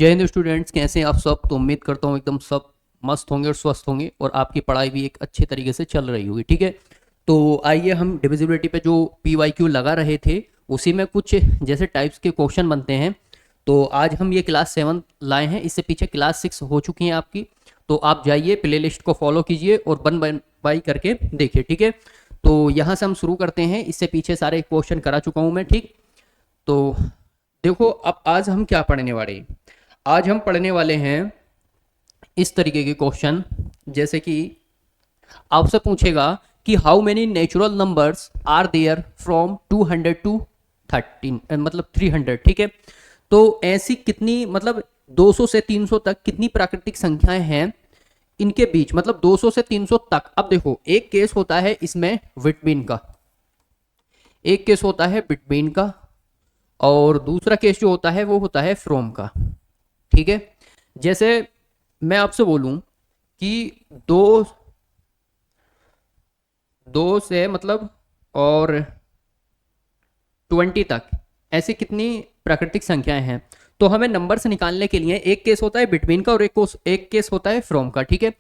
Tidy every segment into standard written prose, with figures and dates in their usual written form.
जय हिंद स्टूडेंट्स, कैसे हैं आप सब। तो उम्मीद करता हूँ एकदम सब मस्त होंगे और स्वस्थ होंगे और आपकी पढ़ाई भी एक अच्छे तरीके से चल रही होगी। ठीक है, तो आइए हम डिविजिबिलिटी पे जो PYQ लगा रहे थे उसी में कुछ जैसे टाइप्स के क्वेश्चन बनते हैं। तो आज हम ये क्लास 7 लाए हैं, इससे पीछे क्लास 6 हो चुकी हैं आपकी। तो आप जाइए प्लेलिस्ट को फॉलो कीजिए और वन बाय करके देखिए। ठीक है, तो यहाँ से हम शुरू करते हैं। इससे पीछे सारे क्वेश्चन करा चुका हूँ मैं। ठीक, तो देखो अब आज हम क्या पढ़ने वाले हैं। आज हम पढ़ने वाले हैं इस तरीके के क्वेश्चन, जैसे कि आपसे पूछेगा कि how many natural numbers are there from 200 to 13 मतलब 300। ठीक है, तो ऐसी कितनी मतलब 200 से 300 तक कितनी प्राकृतिक संख्याएं हैं इनके बीच, मतलब 200 से 300 तक। अब देखो एक केस होता है इसमें बिटवीन का, एक केस होता है बिटवीन का, और दूसरा केस जो होता है वो होता है फ्रॉम का। ठीक है, जैसे मैं आपसे बोलूं कि दो दो से मतलब और 20 तक ऐसी कितनी प्राकृतिक संख्याएं हैं, तो हमें नंबर से निकालने के लिए एक केस होता है बिटवीन का और एक केस होता है फ्रॉम का। ठीक है,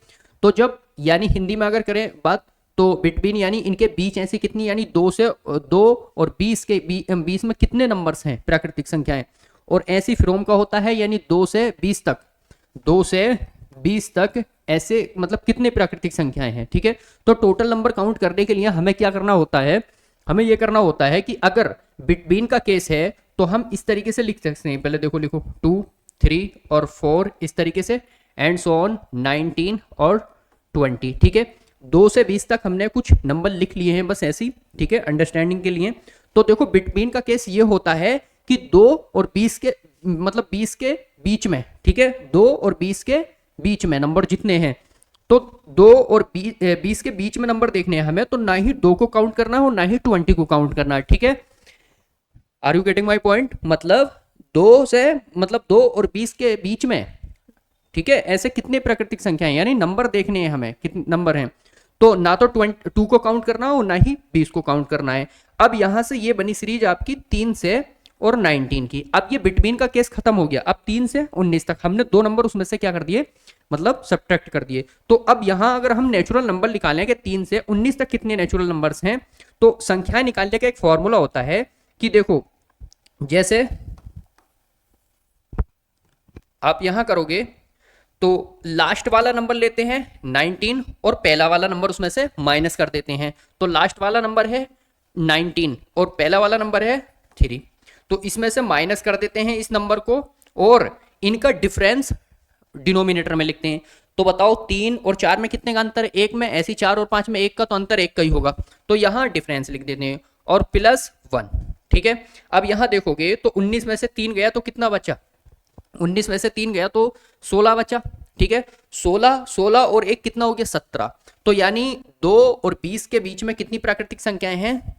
तो जब यानी हिंदी में अगर करें बात तो बिटवीन यानी इनके बीच ऐसी कितनी, यानी 2 और 20 के 20 में कितने नंबर्स हैं प्राकृतिक संख्याएं, और ऐसी फ्रॉम का होता है यानी 2 से 20 तक, 2 से 20 तक ऐसे मतलब कितने प्राकृतिक संख्याएं हैं। ठीक है, तो टोटल नंबर काउंट करने के लिए हमें क्या करना होता है, हमें यह करना होता है कि अगर बिटवीन का केस है तो हम इस तरीके से लिख सकते हैं। पहले देखो, लिखो 2, 3 और 4 इस तरीके से, एंड सो ऑन 19 और 20। ठीक है, 2 से 20 तक हमने कुछ नंबर लिख लिए हैं बस ऐसी। ठीक है, अंडरस्टैंडिंग के लिए। तो देखो बिटवीन का केस ये होता है कि 2 और 20 के मतलब 20 के बीच में। ठीक है, 2 और 20 के बीच में नंबर जितने हैं, तो 2 और 20 के बीच में नंबर देखने हैं हमें, तो ना ही 2 को काउंट करना है और ना ही 20 को काउंट करना है। ठीक है, are you getting my point. मतलब 2 और 20 के बीच में, ठीक है, ऐसे कितने प्राकृतिक संख्याएं यानी नंबर देखने हैं हमें, कितने नंबर हैं, तो ना तो 2 को काउंट करना हो ना ही 20 को काउंट करना है। अब यहां से ये बनी सीरीज आपकी 3 से और 19 की। अब ये बिटवीन का केस खत्म हो गया। अब 3 से 19 तक हमने 2 नंबर उसमें से क्या कर दिए, मतलब सब्ट्रैक्ट कर दिए। तो अब यहां अगर हम नेचुरल नंबर निकालें कि 3 से 19 तक कितने नेचुरल नंबर्स हैं, तो संख्याएं निकालने का एक फॉर्मूला होता है कि देखो जैसे आप यहां करोगे तो लास्ट वाला नंबर लेते हैं 19 और पहला वाला नंबर उसमें से माइनस कर देते हैं। तो लास्ट वाला नंबर है 19 और पहला वाला नंबर है 3, तो इसमें से माइनस कर देते हैं इस नंबर को और इनका डिफरेंस डिनोमिनेटर में लिखते हैं। तो बताओ 3 और 4 में कितने का अंतर है, 1 में। ऐसी 4 और 5 में 1 का, तो अंतर 1 का ही होगा। तो यहां डिफरेंस लिख देते हैं और +1। ठीक है, अब यहां देखोगे तो 19 में से 3 गया तो कितना बचा, 19 में से 3 गया तो 16 बचा। ठीक है, 16 और 1 कितना हो गया, 17। तो यानी 2 और 20 के बीच में कितनी प्राकृतिक संख्याएं हैं,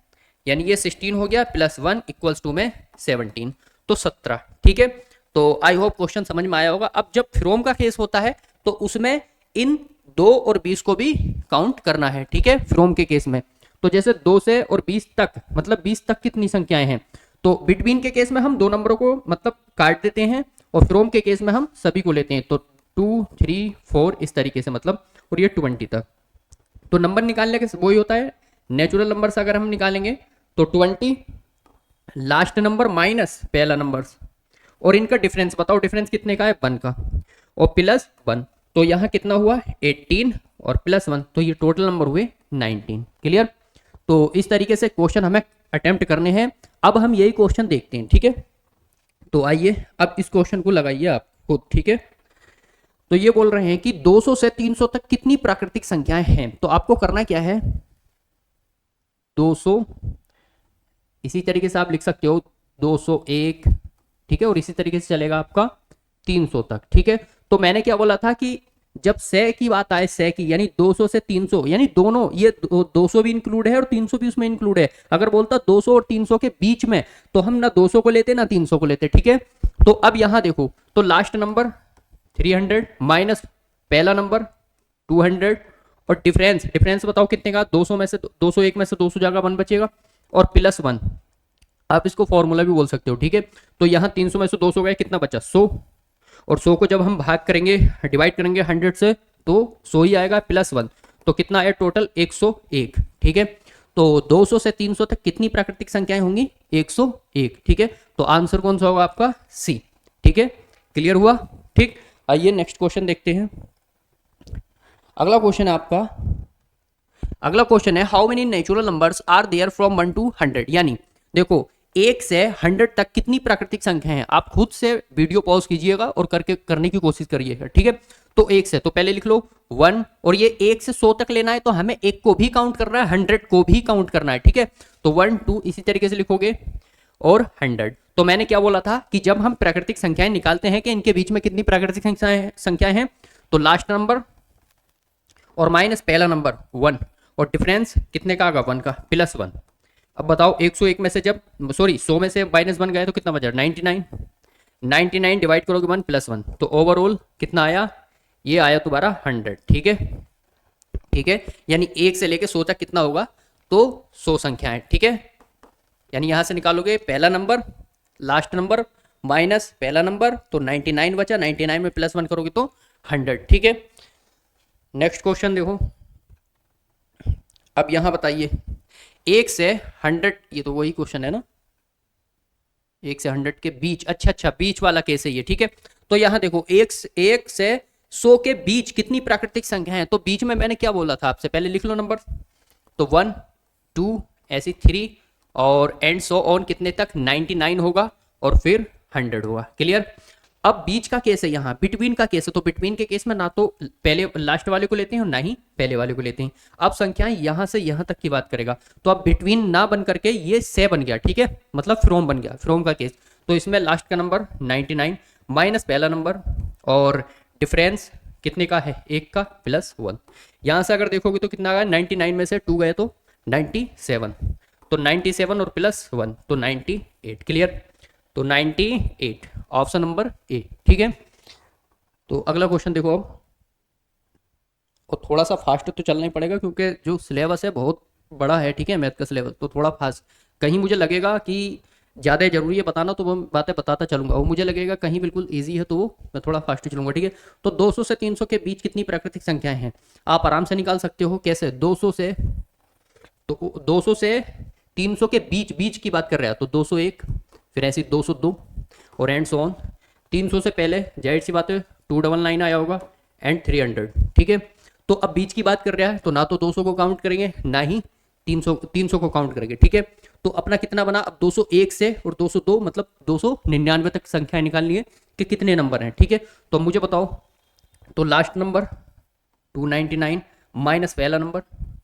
यानी ये 16 हो गया, +1 = में 17, तो 17। ठीक है, तो आई होप क्वेश्चन समझ में आया होगा। अब जब फ्रॉम का केस होता है तो उसमें इन 2 और 20 को भी काउंट करना है। ठीक है, फ्रॉम के केस में तो जैसे 2 से और 20 तक मतलब 20 तक कितनी संख्याएं हैं, तो बिटवीन के केस में हम 2 नंबरों को मतलब काट देते हैं और फ्रॉम के केस में हम सभी को लेते हैं। तो 2, 3, 4 इस तरीके से मतलब, और ये 20 तक। तो नंबर निकालने के वही होता है, नेचुरल नंबर से अगर हम निकालेंगे तो 20 लास्ट नंबर माइनस पहला नंबर, और इनका डिफरेंस बताओ, डिफरेंस कितने का है, 1 का, और +1। तो यहाँ कितना हुआ 18 और +1, तो ये टोटल नंबर हुए 19। क्लियर। तो इस तरीके से क्वेश्चन हमें अटेम्प्ट करने हैं। अब हम यही क्वेश्चन देखते हैं। ठीक है, तो आइए अब इस क्वेश्चन को लगाइए आप खुद। ठीक है, तो ये बोल रहे हैं कि 200 से 300 तक कितनी प्राकृतिक संख्याएं हैं। तो आपको करना क्या है, 200 इसी तरीके से आप लिख सकते हो 201। ठीक है, और इसी तरीके से चलेगा आपका 300 तक। ठीक है, तो मैंने क्या बोला था कि जब 100 की बात आए, 100 की यानी 200 से 300 यानी दोनों, ये 200 भी इंक्लूड है और 300 भी उसमें इंक्लूड है। अगर बोलता 200 और 300 के बीच में तो हम ना 200 को लेते ना 300 को लेते। ठीक है, तो अब यहां देखो तो लास्ट नंबर 300 माइनस पहला नंबर 200 और डिफरेंस बताओ कितने का, 200 में से 201 में से 200 जाएगा, 1 बचेगा, और +1। आप इसको फॉर्मूला भी बोल सकते हो। ठीक है, तो यहां 300 में से 200 गए, कितना बचा, 100, और 100 को जब हम भाग करेंगे, डिवाइड करेंगे 100 से, तो 100 ही आएगा प्लस 1, तो कितना आया टोटल 101। ठीक है, तो 200 से 300 तक कितनी प्राकृतिक संख्याएं होंगी? 101। ठीक है, तो आंसर कौन सा होगा आपका? सी। ठीक है, क्लियर हुआ? ठीक, आइए नेक्स्ट क्वेश्चन देखते हैं। अगला क्वेश्चन है आपका, अगला क्वेश्चन है how many natural numbers are there from 1 to 100। यानी देखो 1 से 100 तक कितनी प्राकृतिक संख्या है, आप खुद से वीडियो पॉज कीजिएगा और करने की कोशिश करिएगा। ठीक है, तो 1 से, तो पहले लिख लो 1, और ये 1 से 100 तक लेना है तो हमें 1 को भी काउंट करना है, 100 को भी काउंट करना है। ठीक है, तो 1 2 इसी तरीके से लिखोगे, और 100। तो मैंने क्या बोला था कि जब हम प्राकृतिक संख्याएं निकालते हैं कि इनके बीच में कितनी प्राकृतिक संख्याएं हैं, तो लास्ट नंबर और माइनस पहला नंबर 1, और डिफरेंस कितने का आएगा? 1 का, प्लस 1। अब बताओ 101 में से जब, सॉरी 100 में से माइनस 1 गए तो कितना बचा? 99। 99 डिवाइड करोगे 1 प्लस 1, तो ओवरऑल कितना आया? ये आया तुम्हारा 100। ठीक है, ठीक है, यानी 1 से लेके 100 तक कितना होगा? तो 100 संख्याएं। ठीक है, यानी यहां से निकालोगे पहला नंबर, लास्ट नंबर माइनस पहला नंबर, तो 99 बचा, 99 में प्लस 1 करोगे तो 100। ठीक है, नेक्स्ट क्वेश्चन देखो। अब यहां बताइए 1 से 100, ये तो वही क्वेश्चन है ना, 1 से 100 के बीच, अच्छा बीच वाला केस है ये। ठीक है, तो यहां देखो 1 से 100 के बीच कितनी प्राकृतिक संख्या है, तो बीच में मैंने क्या बोला था आपसे, पहले लिख लो नंबर, तो 1 2 ऐसी 3 और एंड सो ऑन कितने तक? 99 होगा और फिर 100 होगा। क्लियर? अब बीच का केस है, यहाँ बिटवीन का केस है, तो बिटवीन के केस में ना तो पहले लास्ट वाले को लेते हैं और ना ही पहले वाले को लेते हैं। अब संख्याएं यहां से यहां तक की बात करेगा, तो अब बिटवीन ना बन करके ये से बन गया। ठीक है, मतलब फ्रॉम बन गया, फ्रॉम का केस। तो इसमें लास्ट का नंबर 99 माइनस पहला नंबर, और डिफरेंस कितने का है? 1 का, प्लस 1। यहां से अगर देखोगे तो कितना आया? 99 में से 2 गए तो 97, तो 97 और प्लस 1 तो 98। क्लियर? तो 98, ऑप्शन नंबर ए। ठीक है, तो अगला क्वेश्चन देखो अब, और थोड़ा सा फास्ट तो चलना ही पड़ेगा क्योंकि जो सिलेबस है बहुत बड़ा है। ठीक है, मैथ का सिलेबस, तो थोड़ा फास्ट, कहीं मुझे लगेगा कि ज़्यादा जरूरी है बताना तो वो बातें बताता चलूंगा, और मुझे लगेगा कहीं बिल्कुल ईजी है तो वो मैं थोड़ा फास्ट चलूंगा। ठीक है, तो 200 से 300 के बीच कितनी प्राकृतिक संख्याएं हैं? आप आराम से निकाल सकते हो। कैसे? 200 से, तो 200 से 300 के बीच, बीच की बात कर रहे हैं, तो 201, फिर ऐसी 202 और एंड सो ऑन। 300 से पहले जाहिर सी बात है 299 आया होगा, एंड 300। ठीक है, तो अब बीच की बात कर रहा है तो ना तो 200 को काउंट करेंगे ना ही 300 को काउंट करेंगे। ठीक है, तो अपना कितना बना? अब 201 से और 202 मतलब 299 तक संख्या निकालनी है कि कितने नंबर हैं। ठीक है, तो मुझे बताओ, तो लास्ट नंबर 299 माइनस पहला नंबर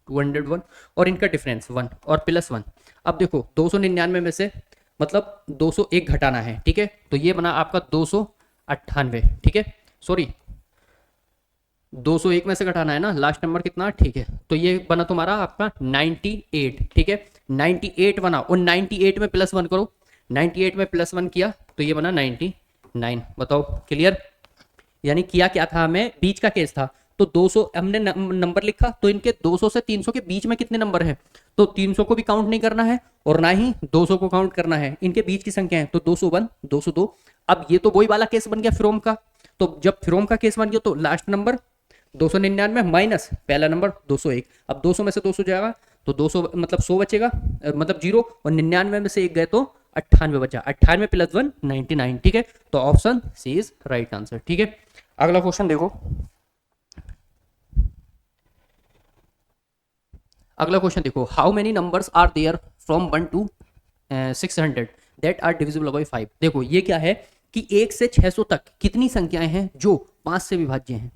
201 और इनका डिफरेंस 1 और प्लस 1। अब देखो 299 में से मतलब 201 घटाना है। ठीक है, तो ये बना आपका 298। ठीक है, सॉरी 201 में से घटाना है ना, लास्ट नंबर कितना? ठीक है, तो ये बना तुम्हारा आपका 98। ठीक है, 98 बना, और 98 में प्लस 1 करो, 98 में प्लस 1 किया तो ये बना 99। बताओ, क्लियर? यानी किया क्या था हमें? बीच का केस था, तो 200 हमने नंबर लिखा, तो इनके 200 से 300 के बीच में कितने नंबर हैं? तो 300 को भी काउंट नहीं करना है और ना ही 200 को काउंट करना है, इनके बीच की संख्या है, तो 201 202। अब ये तो वही वाला केस बन गया फ्रॉम का, तो जब फ्रॉम का केस बन गया तो लास्ट नंबर 299 माइनस पहला नंबर 201। अब 200 में से 200 जाएगा तो 200 मतलब 100 बचेगा, मतलब 0, और 99 में से 1 गए तो 98 बचा, 98 प्लस 1 99। ठीक है, तो option C is right answer. ठीक है, अगला क्वेश्चन देखो, अगला क्वेश्चन देखो, how many numbers are there from 1 to 600 that are divisible by 5। देखो ये क्या है कि 1 से 600 तक कितनी संख्याएं हैं जो 5 से विभाज्य हैं?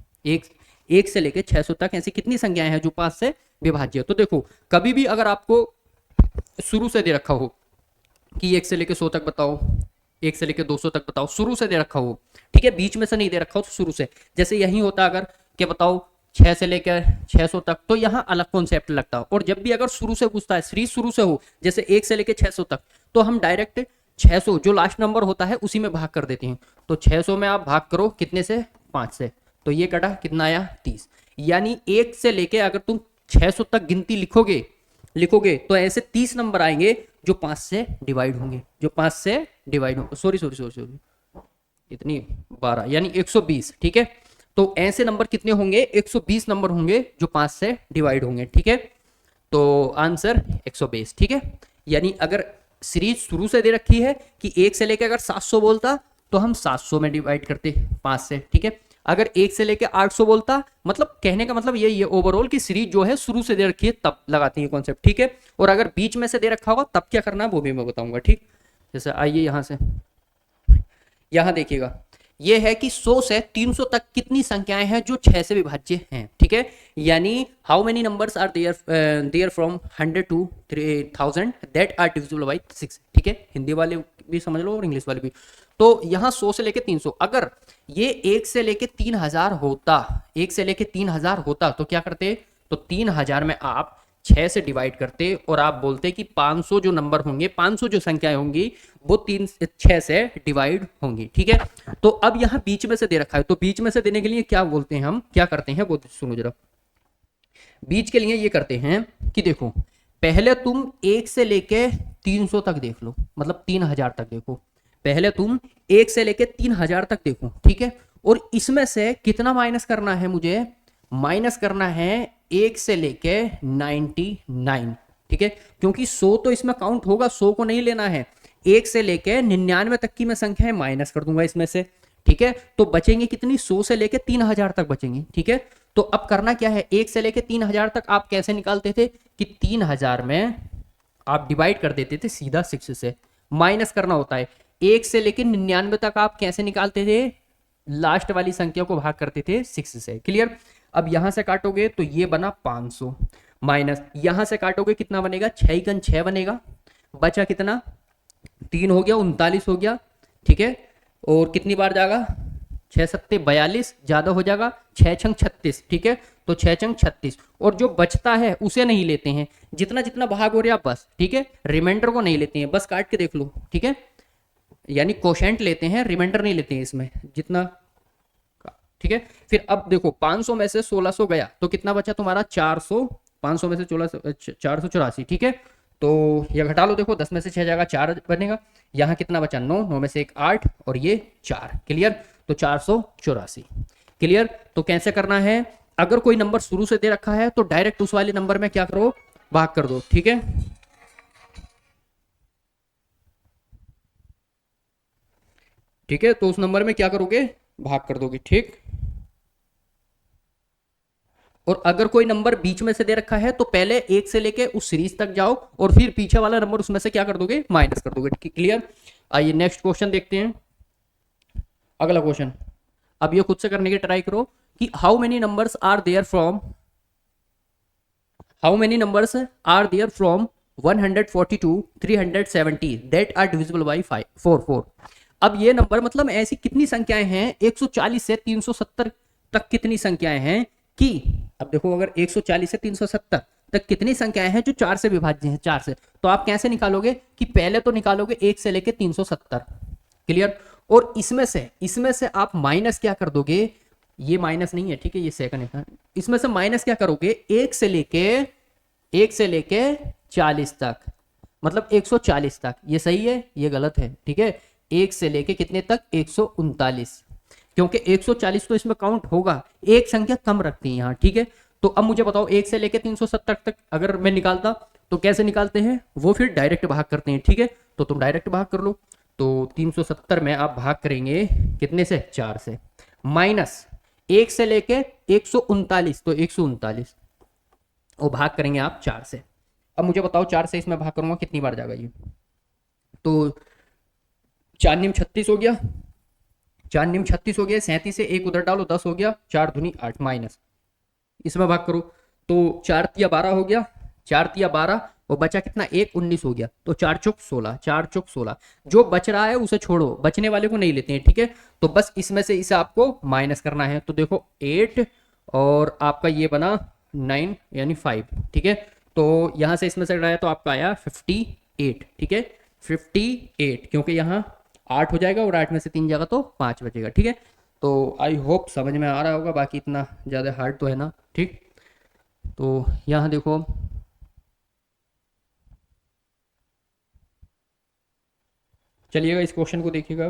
एक से लेके 600 तक ऐसी कितनी संख्याएं हैं जो 5 से विभाज्य है? तो देखो कभी भी अगर आपको शुरू से दे रखा हो कि 1 से लेके 100 तक बताओ, 1 से लेके 200 तक बताओ, शुरू से दे रखा हो, ठीक है, बीच में से नहीं दे रखा हो तो शुरू से, जैसे यही होता अगर कि बताओ 6 से लेकर 600 तक, तो यहाँ अलग कॉन्सेप्ट लगता है। और जब भी अगर शुरू से पूछता है, सीरीज शुरू से हो, जैसे 1 से लेकर 600 तक, तो हम डायरेक्ट 600 जो लास्ट नंबर होता है उसी में भाग कर देते हैं। तो 600 में आप भाग करो कितने से? 5 से, तो ये कटा कितना आया? 30। यानी 1 से लेके अगर तुम 600 तक गिनती लिखोगे तो ऐसे 30 नंबर आएंगे जो 5 से डिवाइड होंगे, जो 5 से डिवाइड होंगे। सॉरी इतनी 12 यानी 120, ठीक है। तो ऐसे नंबर कितने होंगे, 120 नंबर होंगे जो 5 से डिवाइड होंगे, ठीक है। तो आंसर 120, ठीक है। यानी अगर सीरीज शुरू से दे रखी है कि 1 से लेकर अगर 700 बोलता तो हम 700 में डिवाइड करते 5 से, ठीक है। अगर 1 से लेकर 800 बोलता, मतलब कहने का मतलब ये ओवरऑल की सीरीज जो है शुरू से दे रखी है तब लगाते हैं कॉन्सेप्ट, ठीक है। और अगर बीच में से दे रखा होगा तब क्या करना है वो भी मैं बताऊंगा, ठीक। जैसे आइए यहां से, यहां देखिएगा, ये है कि 100 से 300 तक कितनी संख्याएं हैं जो 6 से विभाज्य हैं, ठीक है। यानी how many numbers are there from 100 to 3000 that are divisible by 6, ठीक है। हिंदी वाले भी समझ लो और इंग्लिश वाले भी। तो यहाँ 100 से लेके 300, अगर ये 1 से लेके 3000 होता, 1 से लेके 3000 होता तो क्या करते, तो 3000 में आप 6 से डिवाइड करते और आप बोलते कि 500 जो नंबर होंगे, 500 जो संख्याएं होंगी वो 6 से डिवाइड होंगी, ठीक है। तो अब यहां बीच में से दे रखा है, तो बीच में से देने के लिए क्या बोलते हैं, हम क्या करते हैं वो सुनो जरा। बीच के लिए ये करते हैं कि देखो, पहले तुम 1 से लेके 300 तक देख लो, मतलब 3000 तक देखो। पहले तुम 1 से लेके 3000 तक देखो, ठीक है। और इसमें से कितना माइनस करना है मुझे, माइनस करना है 1 से लेके 99, ठीक है। क्योंकि 100 तो इसमें काउंट होगा, 100 को नहीं लेना है। 1 से लेके 99 तक की मैं संख्याएं माइनस कर दूंगा इसमें से, ठीक है। तो बचेंगे कितनी, 100 से लेके 3000 तक बचेंगे, ठीक है। तो अब करना क्या है, 1 से लेके 3000 तक आप कैसे निकालते थे कि 3000 में आप डिवाइड कर देते थे सीधा 6 से, माइनस करना होता है। 1 से लेके 99 तक आप कैसे निकालते थे, लास्ट वाली संख्या को भाग करते थे 6 से, क्लियर। अब यहां से काटोगे तो ये बना 500, माइनस यहां से काटोगे कितना बनेगा, 6 6 बनेगा, बचा कितना 3 हो गया, 39 हो गया, ठीक है। और कितनी बार जाएगा, 6 सत्ते 42, ज्यादा हो जाएगा 6 छंग 36, ठीक है। तो 6 छंग 36, और जो बचता है उसे नहीं लेते हैं, जितना जितना भाग हो रहा बस, ठीक है। रिमाइंडर को नहीं लेते हैं, बस काट के देख लो, ठीक है। यानी कोशेंट लेते हैं, रिमाइंडर नहीं लेते हैं इसमें, जितना, ठीक है। फिर अब देखो 500 में से 1600 गया तो कितना बचा तुम्हारा 400, 500 में से 484, ठीक है। तो ये घटा लो, देखो 10 में से 6 जाएगा 4 बनेगा, यहाँ कितना बचा 9, 9 में से 1 8 और ये 4, क्लियर। तो 484, क्लियर। तो कैसे करना है, अगर कोई नंबर शुरू से दे रखा है तो डायरेक्ट उस वाले नंबर में क्या करो, भाग कर दो, ठीक है। ठीक है, तो उस नंबर में क्या करोगे, भाग कर दोगे, ठीक। और अगर कोई नंबर बीच में से दे रखा है तो पहले 1 से लेके उस सीरीज तक जाओ और फिर पीछे वाला नंबर उसमें से क्या कर दोगे, माइनस कर दोगे, क्लियर। आइए नेक्स्ट क्वेश्चन देखते हैं, अगला क्वेश्चन। अब ये खुद से करने की ट्राई करो कि how many numbers are there from, how many numbers are there from 140 to 370 that are divisible by 4 अब ये नंबर मतलब ऐसी कितनी संख्याएं हैं, 140 से 370 तक कितनी संख्याएं हैं कि, अब देखो अगर 140 से 370 तक कितनी संख्याएं हैं जो 4 से विभाज्य हैं, 4 से, तो आप कैसे निकालोगे कि पहले तो निकालोगे 1 से लेके 370, क्लियर। और इसमें से आप माइनस क्या कर दोगे, ये माइनस नहीं है, ठीक है, ये सेकंड है, इसमें से माइनस क्या करोगे, 1 से लेके 40 तक, मतलब 140 तक, ये सही है ये गलत है, ठीक है। 1 से लेके कितने तक, 139, क्योंकि 140 तो इसमें काउंट होगा, एक संख्या कम रखती है यहाँ, ठीक है। तो अब मुझे बताओ 1 से लेके 370 तक अगर मैं निकालता तो कैसे निकालते हैं, वो फिर डायरेक्ट भाग करते हैं, ठीक है। तो तुम डायरेक्ट भाग कर लो, तो 370 में आप भाग करेंगे कितने से, 4 से, माइनस 1 से लेके 139, तो 139 और भाग करेंगे आप 4 से। अब मुझे बताओ 4 से इसमें भाग करूंगा कितनी बार जाएगा ये, तो 4 नियम 36 हो गया, 4 नियम 36 हो गया, 37 से 1 उधर डालो 10 हो गया, 4 दूनी 8, माइनस इसमें भाग करो तो 4 तिया 12 हो गया, 4 तिया 12 और बचा कितना, 1 19 हो गया, तो 4 चौक 16, 4 चौक 16, जो बच रहा है उसे छोड़ो, बचने वाले को नहीं लेते हैं, ठीक है। तो बस इसमें से इसे आपको माइनस करना है, तो देखो 8 और आपका ये बना 9 यानी 5, ठीक है। तो यहां से इसमें से घटाया तो आपका आया 58, ठीक है, 58, क्योंकि यहाँ 8 हो जाएगा और 8 में से 3 जाएगा तो 5 बचेगा, ठीक है। तो आई होप समझ में आ रहा होगा, बाकी इतना ज़्यादा हार्ड तो है ना, ठीक। तो यहाँ देखो, चलिएगा इस क्वेश्चन को देखिएगा।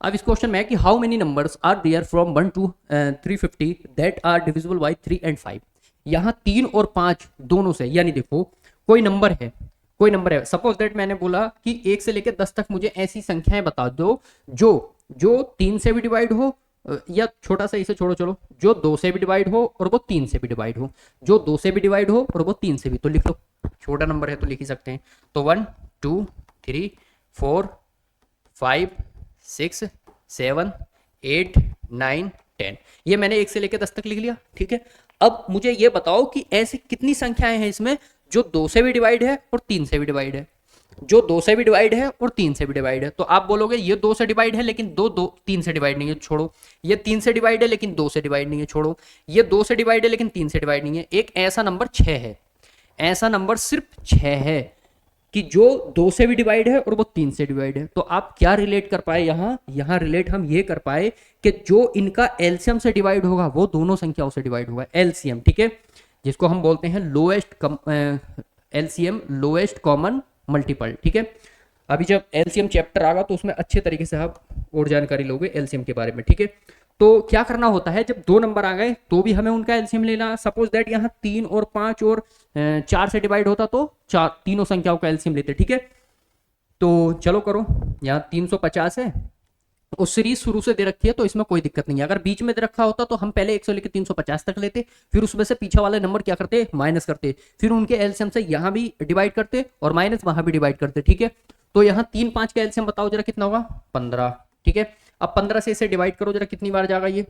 अब इस क्वेश्चन में है कि how many numbers are there from 1 to 350 that are divisible by 3 and 5। यहाँ 3 और 5 दोनों से, यानी देखो कोई नंबर है, कोई नंबर है, सपोज दैट मैंने बोला कि 1 से लेकर 10 तक मुझे ऐसी संख्याएं बता दो जो जो 3 से भी डिवाइड हो, या छोटा सा इसे छोड़ो, चलो, जो 2 से भी डिवाइड हो और वो 3 से भी डिवाइड हो, जो 2 से भी डिवाइड हो और वो 3 से भी, तो लिख लो, छोटा नंबर है तो लिख ही सकते हैं। तो 1 2 3 4 5 6 7 8 9 10, ये मैंने 1 से लेकर 10 तक लिख लिया, ठीक है। अब मुझे ये बताओ कि ऐसी कितनी संख्याएं हैं इसमें जो 2 से भी डिवाइड है और 3 से भी डिवाइड है, जो 2 से भी डिवाइड है और 3 से भी डिवाइड है। तो आप बोलोगे ये 2 से डिवाइड है लेकिन 3 से डिवाइड नहीं है, छोड़ो। ये 3 से डिवाइड है लेकिन 2 से डिवाइड नहीं है, छोड़ो। ये 2 से डिवाइड है लेकिन 3 से डिवाइड नहीं है। एक ऐसा नंबर 6 है, ऐसा नंबर सिर्फ 6 है कि जो 2 से भी डिवाइड है और वो 3 से डिवाइड है। तो आप क्या रिलेट कर पाए यहाँ रिलेट हम ये कर पाए कि जो इनका एलसीएम से डिवाइड होगा वो दोनों संख्याओं से डिवाइड होगा, एलसीएम, ठीक है, जिसको हम बोलते हैं एलसीएम, लोएस्ट कॉमन मल्टीपल, ठीक है। अभी जब एलसीएम चैप्टर आएगा तो उसमें अच्छे तरीके से आप और जानकारी लोगे एलसीएम के बारे में, ठीक है। तो क्या करना होता है, जब 2 नंबर आ गए तो भी हमें उनका एलसीएम लेना। सपोज दैट यहाँ 3 और 5 और 4 से डिवाइड होता तो तीनों संख्याओं का एलसीएम लेते, ठीक है। तो चलो करो, यहाँ 350 है और सीरीज शुरू से दे रखी है तो इसमें कोई दिक्कत नहीं है। अगर बीच में दे रखा होता तो हम पहले 1 से लेकर 350 तक लेते, फिर उसमें से पीछे वाले नंबर क्या करते, माइनस करते, फिर उनके एलसीएम से यहाँ भी डिवाइड करते और माइनस वहां भी डिवाइड करते, ठीक है। तो यहाँ 3 5 का एलसीएम बताओ जरा कितना होगा, 15, ठीक है। अब 15 से इसे डिवाइड करो जरा कितनी बार जाएगा ये,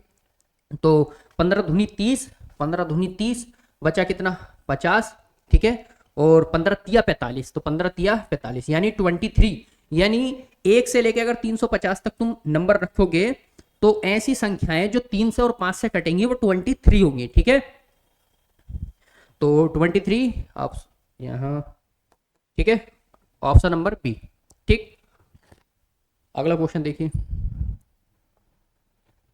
तो 15 दूनी 30, 15 दूनी 30, बचा कितना 50, ठीक है, और 15 तिया 45, तो 15 तिया 45 यानी 23, यानी 1 से लेकर अगर 350 तक तुम नंबर रखोगे तो ऐसी संख्याएं जो 3 से और 5 से कटेंगी वो 23 होंगी, ठीक है। तो 23 आप यहां, ठीक है, ऑप्शन नंबर बी, ठीक। अगला क्वेश्चन देखिए,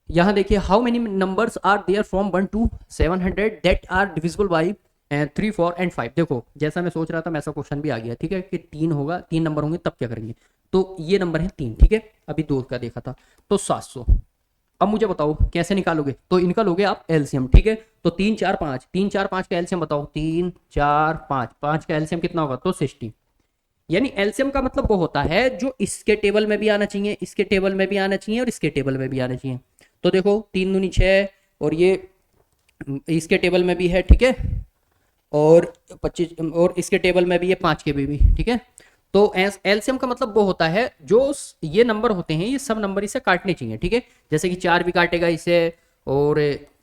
यहां देखिए, how many numbers are there from 1 to 700 that are divisible by 3 4 and 5। देखो जैसा मैं सोच रहा था वैसा क्वेश्चन भी आ गया, ठीक है, कि 3 होगा, 3 नंबर होंगे तब क्या करेंगे। तो ये नंबर है 3, ठीक है, अभी 2 का देखा था, तो 700। अब मुझे बताओ कैसे निकालोगे, तो इनका लोगे आप एलसीएम, ठीक है। तो 3 4 5, 3 4 5 का एलसीएम बताओ, 3 4 5, 5 का एलसीएम कितना होगा, तो 60। यानी एलसीएम का मतलब वो होता है जो इसके टेबल में भी आना चाहिए, इसके टेबल में भी आना चाहिए और इसके टेबल में भी आना चाहिए। तो देखो 3 दूनी 6 और ये इसके टेबल में भी है, ठीक है, और 25 और इसके टेबल में भी ये 5 के भी, ठीक है। तो एलसीएम का मतलब वो होता है जो ये नंबर होते हैं ये सब नंबर इसे काटने चाहिए, ठीक है, जैसे कि 4 भी काटेगा इसे और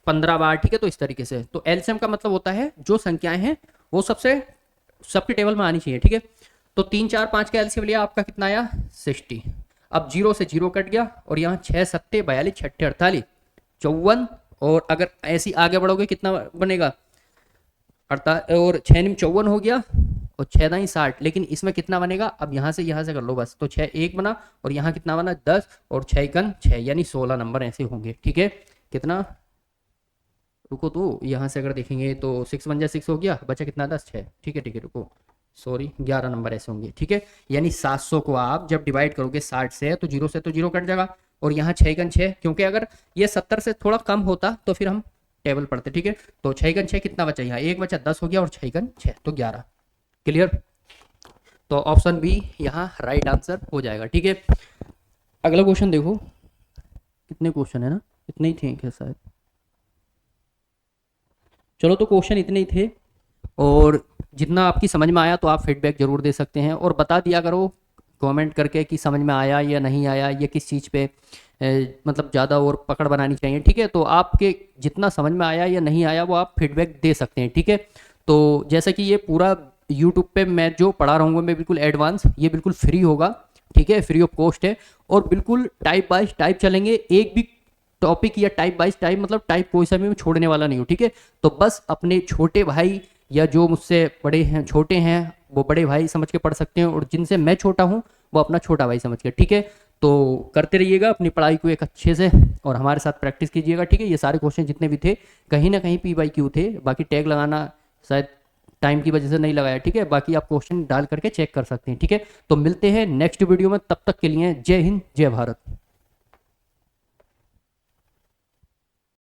15 बार, ठीक है। तो इस तरीके से तो एलसीएम का मतलब होता है जो संख्याएं हैं वो सबके टेबल में आनी चाहिए, ठीक है। तो 3 4 5 का एलसीएम लिया, आपका कितना आया 60। अब 0 से 0 कट गया और यहाँ 6 7 42 6 48 54, और अगर ऐसी आगे बढ़ोगे कितना बनेगा 48, और 6 निम 54 हो गया और 6 दाई 60, लेकिन इसमें कितना बनेगा, अब यहाँ से कर लो बस, तो 6 1 बना और यहाँ कितना बना 10 और 6 1 6, यानी 16 नंबर ऐसे होंगे, ठीक है। कितना, रुको, तो यहाँ से अगर देखेंगे तो 6 बन जाए 6 हो गया, बचा कितना 10 6, ठीक है, रुको, सॉरी 11 नंबर ऐसे होंगे, ठीक है। यानी 700 को आप जब डिवाइड करोगे 60 से तो 0 से तो 0 कट जाएगा और यहाँ 6 1 6, क्योंकि अगर ये 70 से थोड़ा कम होता तो फिर हम टेबल पढ़ते, ठीक है। तो 6 1 6 कितना बचा, यहाँ 1 बचा 10 हो गया और 6 1 6 तो 11, क्लियर। तो ऑप्शन बी यहाँ राइट आंसर हो जाएगा, ठीक है। अगला क्वेश्चन देखो, कितने क्वेश्चन है ना, इतने ही थे क्या शायद, चलो तो क्वेश्चन इतने ही थे, और जितना आपकी समझ में आया तो आप फीडबैक जरूर दे सकते हैं और बता दिया करो कमेंट करके कि समझ में आया या नहीं आया, या किस चीज़ पे मतलब ज़्यादा और पकड़ बनानी चाहिए, ठीक है। तो आपके जितना समझ में आया या नहीं आया वो आप फीडबैक दे सकते हैं, ठीक है। तो जैसे कि ये पूरा यूट्यूब पे मैं जो पढ़ा रहा हूँ मैं बिल्कुल एडवांस, ये बिल्कुल फ्री होगा, ठीक है, फ्री ऑफ कॉस्ट है, और बिल्कुल टाइप बाय टाइप चलेंगे, एक भी टॉपिक या टाइप बाय टाइप मतलब टाइप कोई सा भी मैं छोड़ने वाला नहीं हूँ, ठीक है। तो बस अपने छोटे भाई या जो मुझसे बड़े हैं, छोटे हैं, वो बड़े भाई समझ के पढ़ सकते हैं, और जिनसे मैं छोटा हूँ वो अपना छोटा भाई समझ के, ठीक है। तो करते रहिएगा अपनी पढ़ाई को एक अच्छे से और हमारे साथ प्रैक्टिस कीजिएगा, ठीक है। ये सारे क्वेश्चन जितने भी थे कहीं ना कहीं PYQ थे, बाकी टैग लगाना शायद टाइम की वजह से नहीं लगाया, ठीक है। बाकी आप क्वेश्चन डाल करके चेक कर सकते हैं, ठीक है। तो मिलते हैं नेक्स्ट वीडियो में, तब तक के लिए जय हिंद जय भारत।